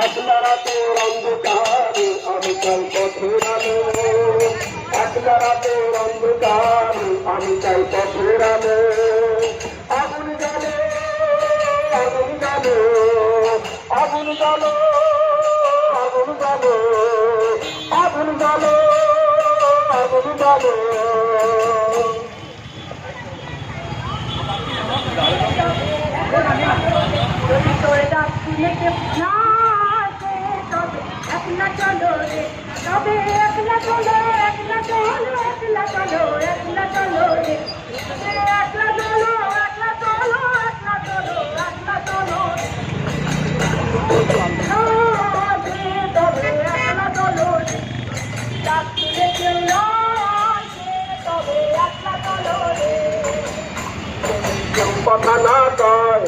একলা রাতের অন্ধকারে আমি চাই পথের আলো, একলা রাতের অন্ধকারে আমি চাই পথের আলো। আগুন জ্বলে আগুন জ্বলে আগুন জ্বলে আগুন জ্বলে আগুন জ্বলে আগুন জ্বলে। যদি তোর ডাক শুনে কেউ না আসে তবে একলা চলো রে, তবে একলা চলো একলা চলো একলা চলো একলা চলো রে, একলা চলো একলা চলো একলা চলো একলা চলো তবে একলা চলো রে, ডাক শুনে কেউ না আসে তবে একলা চলো রে। কথা না কয়